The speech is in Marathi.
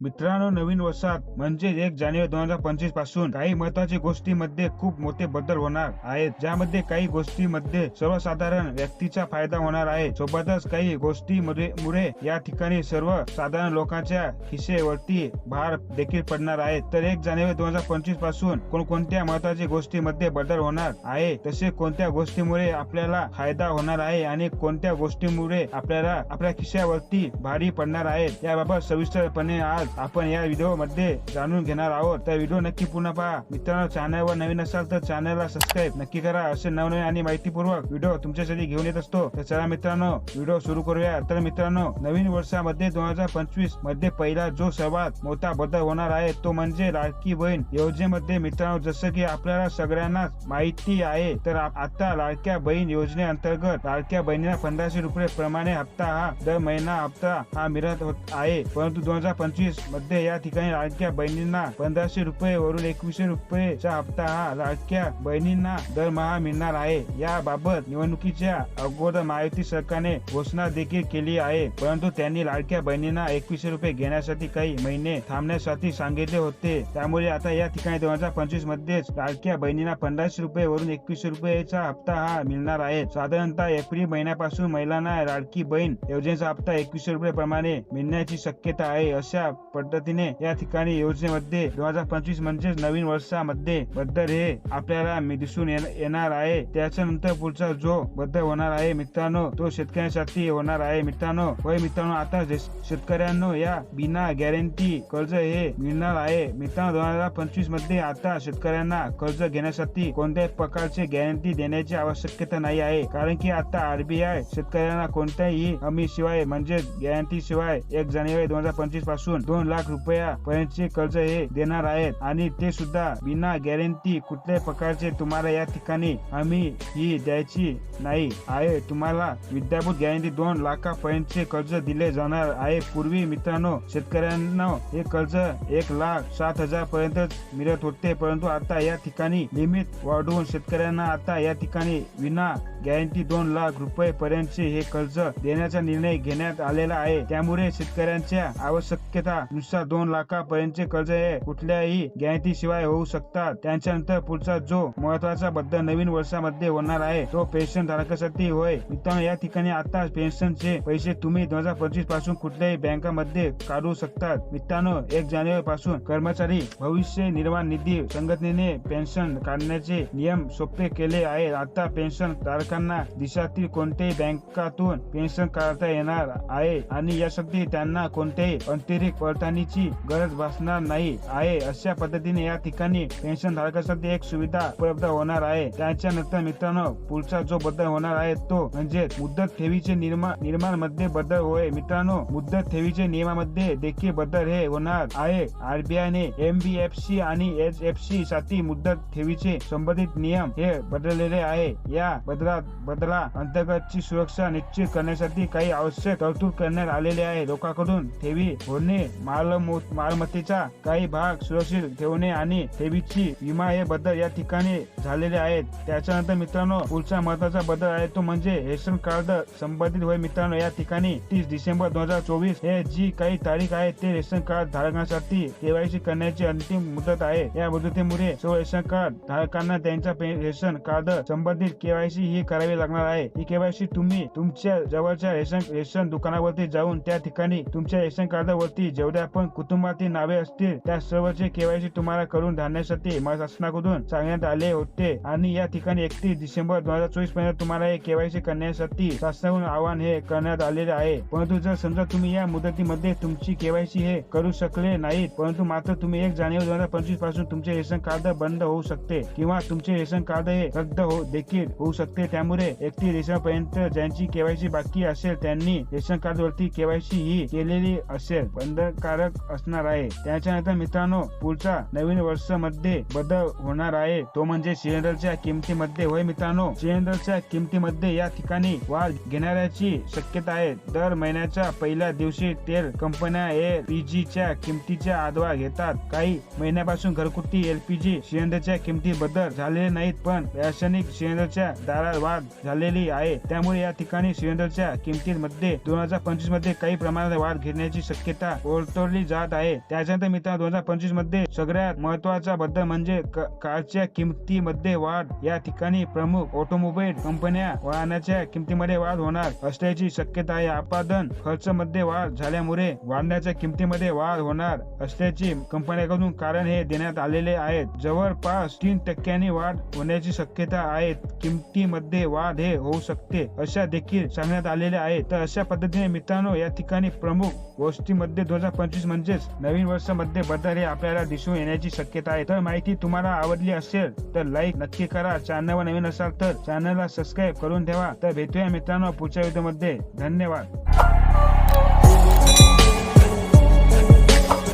मित्रांनो, नवीन वर्षात म्हणजे 1 जानेवारी 2025 पासून काही महत्त्वाच्या गोष्टींमध्ये खूप मोठे बदल होणार आहेत. ज्यामध्ये काही गोष्टींमध्ये सर्वसाधारण व्यक्तीचा फायदा होणार आहे. सोबतच काही गोष्टींमुळे या ठिकाणी सर्वसाधारण लोकांच्या खिशेवरती भार देखील पडणार आहे. तर 1 जानेवारी 2025 पासून कोणकोणत्या महत्त्वाच्या गोष्टींमध्ये बदल होणार आहे, तसे कोणत्या गोष्टीमुळे आपल्याला फायदा होणार आहे आणि कोणत्या गोष्टीमुळे आपल्याला आपल्या खिशावरती भारी पडणार आहेत, याबाबत सविस्तरपणे आज आपण या व्हिडिओ मध्ये जाणून घेणार आहोत. तर व्हिडिओ नक्की पूर्ण पहा. मित्रांनो, चॅनलवर नवीन असाल तर चॅनलला सबस्क्राईब नक्की करा. असे नवनवीन आणि माहितीपूर्वक व्हिडिओ तुमच्यासाठी घेऊन येत असतो. तर चला मित्रांनो, व्हिडिओ सुरू करूया. तर मित्रांनो, नवीन वर्षामध्ये 2025 मध्ये पहिला जो सर्वात मोठा बदल होणार आहे तो म्हणजे लाडकी बहीण योजनेमध्ये. मित्रांनो, जसं की आपल्याला सगळ्यांनाच माहिती आहे, तर आता लाडक्या बहीण योजनेअंतर्गत लाडक्या बहिणीला 1500 रुपये प्रमाणे हप्ता हा दर महिना हप्ता हा मिळत आहे. परंतु 2025 मध्ये या ठिकाणी लाडक्या बहिणींना 1500 रुपये वरून 2100 रुपयेचा हप्ता हा लाडक्या बहिणींना दरमहा मिळणार आहे. याबाबत निवडणुकीच्या अगोदर महायुती सरकारने घोषणा देखील केली आहे, परंतु त्यांनी लाडक्या बहिणींना 2100 रुपये घेण्यासाठी काही महिने थांबण्यासाठी सांगितले होते. त्यामुळे आता या ठिकाणी 2025 मध्येच लाडक्या बहिणींना 1500 रुपये वरून 2100 रुपयेचा हप्ता हा मिळणार आहे. साधारणतः एप्रिल महिन्यापासून महिलांना लाडकी बहीण योजनेचा हप्ता 2100 रुपये प्रमाणे मिळण्याची शक्यता आहे. अशा पद्धतीने या ठिकाणी योजनेमध्ये 2025 म्हणजेच नवीन वर्षामध्ये बदल हे आपल्याला दिसून येणार आहे. त्याच्यानंतर पुढचा जो बदल होणार आहे मित्रांनो, तो शेतकऱ्यांसाठी होणार आहे. मित्रांनो, आता शेतकऱ्यांना या बिना गॅरंटी कर्ज हे मिळणार आहे. मित्रांनो, 2025 मध्ये आता शेतकऱ्यांना कर्ज घेण्यासाठी कोणत्याही प्रकारचे गॅरंटी देण्याची आवश्यकता नाही आहे, कारण की आता आरबीआय शेतकऱ्यांना कोणत्याही हमी शिवाय म्हणजे गॅरंटी शिवाय 1 जानेवारी 2025 पासून 2 लाख रुपयापर्यंतचे कर्ज हे देणार आहेत आणि ते सुद्धा बिना गॅरंटी. कुठल्याही प्रकारचे तुम्हाला या ठिकाणी हमी ही द्यायची नाही आहे. तुम्हाला विद्याभूत गॅरंटी 2 लाखापर्यंतचे कर्ज दिले जाणार आहे. पूर्वी मित्रांनो, शेतकऱ्यांना हे कर्ज 1,07,000 पर्यंत मिळत होते, परंतु आता या ठिकाणी लिमिट वाढवून शेतकऱ्यांना आता या ठिकाणी विना गॅरंटी 2 लाख रुपये पर्यंतचे हे कर्ज देण्याचा निर्णय घेण्यात आलेला आहे. त्यामुळे शेतकऱ्यांच्या आवश्यकतेनुसार 2 लाखापर्यंतचे कर्ज हे कुठल्याही गॅरंटी शिवाय होऊ शकतात. त्याच्यानंतर पुढचा जो महत्वाचा बदल नवीन वर्षामध्ये होणार आहे तो पेन्शन धारकासाठी होय. मित्रांनो, या ठिकाणी आता पेन्शनचे पैसे तुम्ही 2025 पासून कुठल्याही बँकांमध्ये काढू शकतात. मित्रांनो, 1 जानेवारी पासून कर्मचारी भविष्य निर्वाह निधी संघटनेने पेन्शन काढण्याचे नियम सोपे केले आहेत. आता पेन्शन धारकांना देशातील कोणत्याही बँकातून पेन्शन काढता येणार आहे आणि यासाठी त्यांना कोणत्याही अतिरिक्त पडताळणीची गरज भासणार नाही आहे. अशा पद्धतीने या ठिकाणी पेन्शन धारकांसाठी एक सुविधा उपलब्ध होणार आहे. त्याच्यानंतर मित्रांनो, पुढचा जो बदल होणार आहे तो म्हणजे मुदत ठेवीचे निर्माण मध्ये बदल होय. मित्रांनो, मुदत ठेवीचे नियमामध्ये देखील बदल हे होणार आहे. आरबीआयने एमबीएफसी आणि एचएफसी साठी मुदत ठेवीचे संबंधित नियम हे बदललेले आहे. या बदला अंतर्गतची सुरक्षा निश्चित करण्यासाठी काही आवश्यक तरतूद करण्यात आलेले आहे. लोकांकडून ठेवी होणे, मालमत्तेचा काही भाग सुरक्षित ठेवणे आणि ठेवीची विमा हे बदल या ठिकाणी झालेले आहेत. त्याच्यानंतर मित्रांनो, पुढचा महत्वाचा बदल आहे तो म्हणजे रेशन कार्ड संबंधित होय. मित्रांनो, या ठिकाणी 30 डिसेंबर 2024 हे जी काही तारीख आहे ते रेशन कार्ड धारकांसाठी केवायसी करण्याची अंतिम मुदत आहे. या मुदतीमुळे सर्व रेशन कार्ड धारकांना त्यांच्या रेशन कार्ड संबंधित केवायसी ही करावी लागणार आहे. ही केवायसी तुम्ही तुमच्या जवळच्या रेशन दुकानावरती जाऊन त्या ठिकाणी तुमच्या रेशन कार्डवरती जेवढ्या पण कुटुंबातील नावे असतील त्या सर्वचे केवायसी तुम्हाला करून धाडण्यासाठी शासनाकडून सांगण्यात आले होते आणि या ठिकाणी 31 डिसेंबर 2024 पर्यंत तुम्हाला हे केवायसी करण्यासाठी शासनाकडून आवाहन हे करण्यात आलेले आहे. परंतु जर समजा तुम्ही या मुदतीमध्ये तुमची केवायसी हे करू शकले नाहीत, परंतु मात्र तुम्ही 1 जानेवारी 2025 पासून तुमचे रेशन कार्ड बंद होऊ शकते किंवा तुमचे रेशन कार्ड हे रद्द देखील होऊ शकते. त्यामुळे 31 डिसेंबर पर्यंत ज्यांची केवायसी बाकी असेल त्यांनी रेशन कार्ड वरती केवायसी ही केलेली असेल बंधनकारक असणार आहे. त्याच्यानंतर मित्रांनो, पुढचा नवीन वर्षामध्ये बदल होणार आहे तो म्हणजे सिलेंडरच्या किमतीमध्ये होय. मित्रांनो, सिलेंडरच्या किमतीमध्ये या ठिकाणी वाढ घेणाऱ्याची शक्यता आहे. दर महिन्याच्या पहिल्या दिवशी तेल कंपन्या एलपीजीच्या किमतीचा आढावा घेतात. काही महिन्यापासून घरगुती एलपीजी सिलेंडरच्या किमती बदल झालेले नाहीत, पण रासायनिक सिलेंडरच्या दरात वाढ झालेली आहे. त्यामुळे या ठिकाणी सिलेंडरच्या किमतीमध्ये 2025 मध्ये काही प्रमाणात वाढ घेण्याची शक्यता उतरली जात आहे. त्याच्यानंतर मित्रांनो 2025 मध्ये सगळ्यात महत्वाचा बदल म्हणजे कारच्या किमतीमध्ये वाढ. या ठिकाणी प्रमुख ऑटोमोबाईल कंपन्या वाहनाच्या किमतीमध्ये वाढ होणार असल्याची शक्यता आहे. उत्पादन खर्च मध्ये वाढ झाल्यामुळे वाहनाच्या किमतीमध्ये वाढ होणार असल्याची कंपन्यांकडून कारण हे देण्यात आलेले आहेत. जवळपास 3% वाढ होण्याची शक्यता आहे. किमतीमध्ये वाढ हे होऊ शकते अशा देखील सांगण्यात आलेले आहे. तर अशा पद्धतीने मित्रांनो या ठिकाणी प्रमुख गोष्टीमध्ये 2025 म्हणजेच नवीन वर्षामध्ये बदल हे आपल्याला दिसून येण्याची शक्यता आहे. तर माहिती तुम्हाला आवडली असेल तर लाईक नक्की करा. चॅनलवर नवीन असाल तर चॅनलला सबस्क्राईब करून ठेवा. तर भेटूया मित्रांनो पुढच्या व्हिडिओमध्ये. धन्यवाद.